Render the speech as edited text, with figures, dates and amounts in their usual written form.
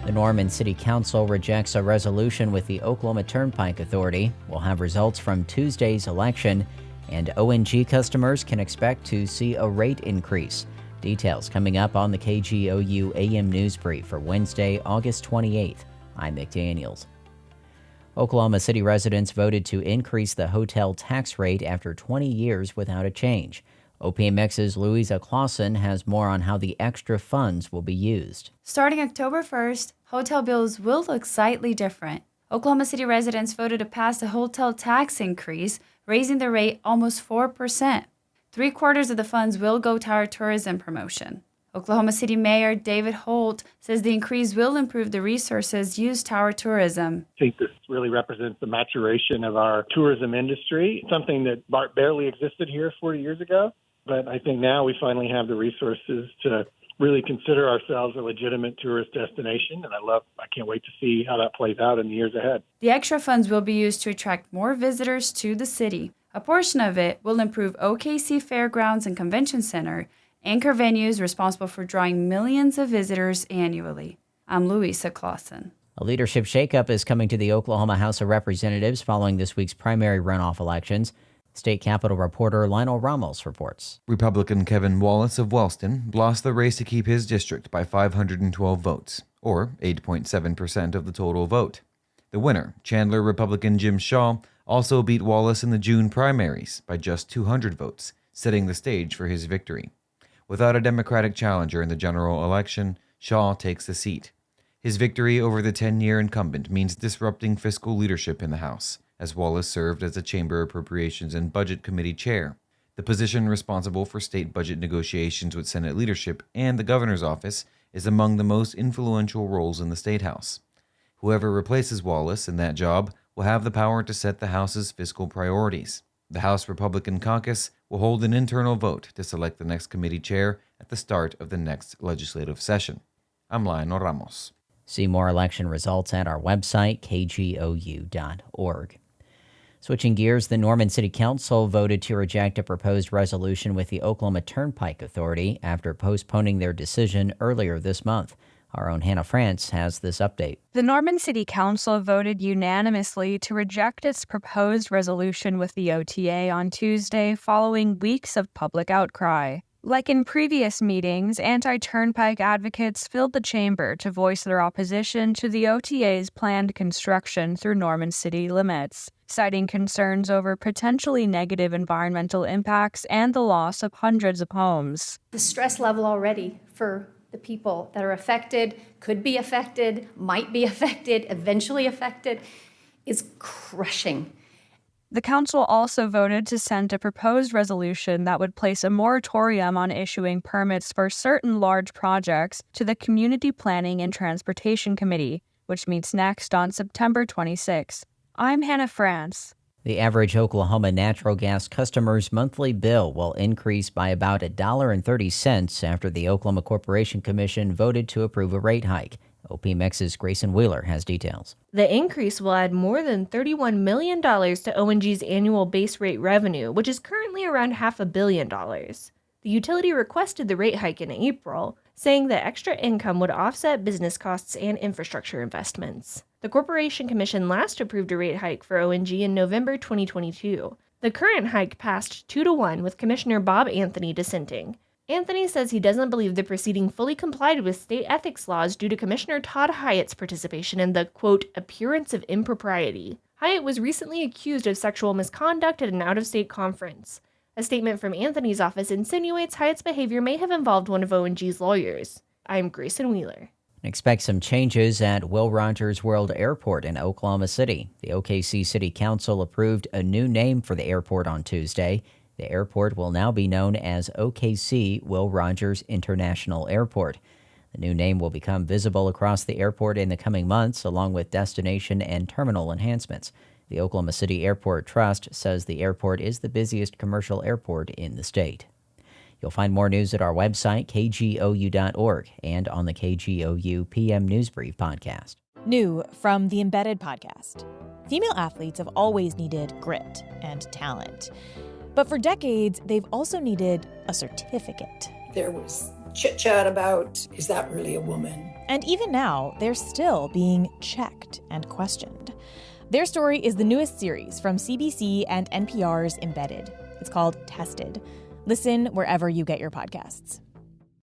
The Norman City Council rejects a resolution with the Oklahoma Turnpike Authority. We'll have results from Tuesday's election, and ONG customers can expect to see a rate increase. Details coming up on the KGOU AM News Brief for Wednesday, August 28th. I'm McDaniels. Oklahoma City residents voted to increase the hotel tax rate after 20 years without a change. OPMX's Louisa Clausen has more on how the extra funds will be used. Starting October 1st, hotel bills will look slightly different. Oklahoma City residents voted to pass a hotel tax increase, raising the rate almost 4%. 3/4 of the funds will go to our tourism promotion. Oklahoma City Mayor David Holt says the increase will improve the resources used to our tourism. I think this really represents the maturation of our tourism industry, something that barely existed here 40 years ago. But I think now we finally have the resources to really consider ourselves a legitimate tourist destination. And I can't wait to see how that plays out in the years ahead. The extra funds will be used to attract more visitors to the city. A portion of it will improve OKC Fairgrounds and Convention Center, anchor venues responsible for drawing millions of visitors annually. I'm Louisa Clausen. A leadership shakeup is coming to the Oklahoma House of Representatives following this week's primary runoff elections. State Capitol reporter Lionel Ramos reports. Republican Kevin Wallace of Wellston lost the race to keep his district by 512 votes, or 8.7% of the total vote. The winner, Chandler Republican Jim Shaw, also beat Wallace in the June primaries by just 200 votes, setting the stage for his victory. Without a Democratic challenger in the general election, Shaw takes the seat. His victory over the 10-year incumbent means disrupting fiscal leadership in the House, as Wallace served as the Chamber Appropriations and Budget Committee chair, the position responsible for state budget negotiations with Senate leadership and the governor's office is among the most influential roles in the State House. Whoever replaces Wallace in that job will have the power to set the House's fiscal priorities. The House Republican Caucus will hold an internal vote to select the next committee chair at the start of the next legislative session. I'm Lionel Ramos. See more election results at our website, kgou.org. Switching gears, the Norman City Council voted to reject a proposed resolution with the Oklahoma Turnpike Authority after postponing their decision earlier this month. Our own Hannah France has this update. The Norman City Council voted unanimously to reject its proposed resolution with the OTA on Tuesday following weeks of public outcry. Like in previous meetings, anti-turnpike advocates filled the chamber to voice their opposition to the OTA's planned construction through Norman city limits, citing concerns over potentially negative environmental impacts and the loss of hundreds of homes. The stress level already for the people that are affected, could be affected, might be affected, eventually affected, is crushing. The council also voted to send a proposed resolution that would place a moratorium on issuing permits for certain large projects to the Community Planning and Transportation Committee, which meets next on September 26. I'm Hannah France. The average Oklahoma natural gas customer's monthly bill will increase by about $1.30 after the Oklahoma Corporation Commission voted to approve a rate hike. OPMX's Grayson Wheeler has details. The increase will add more than $31 million to ONG's annual base rate revenue, which is currently around $500 million. The utility requested the rate hike in April, saying that extra income would offset business costs and infrastructure investments. The Corporation Commission last approved a rate hike for ONG in November 2022. The current hike passed 2-1 with Commissioner Bob Anthony dissenting. Anthony says he doesn't believe the proceeding fully complied with state ethics laws due to Commissioner Todd Hyatt's participation in the, quote, appearance of impropriety. Hyatt was recently accused of sexual misconduct at an out-of-state conference. A statement from Anthony's office insinuates Hyatt's behavior may have involved one of ONG's lawyers. I'm Grayson Wheeler. Expect some changes at Will Rogers World Airport in Oklahoma City. The OKC City Council approved a new name for the airport on Tuesday. The airport will now be known as OKC Will Rogers International Airport. The new name will become visible across the airport in the coming months, along with destination and terminal enhancements. The Oklahoma City Airport Trust says the airport is the busiest commercial airport in the state. You'll find more news at our website, kgou.org, and on the KGOU PM News Brief podcast. New from the Embedded podcast. Female athletes have always needed grit and talent. But for decades, they've also needed a certificate. There was chit-chat about, is that really a woman? And even now, they're still being checked and questioned. Their story is the newest series from CBC and NPR's Embedded. It's called Tested. Listen wherever you get your podcasts.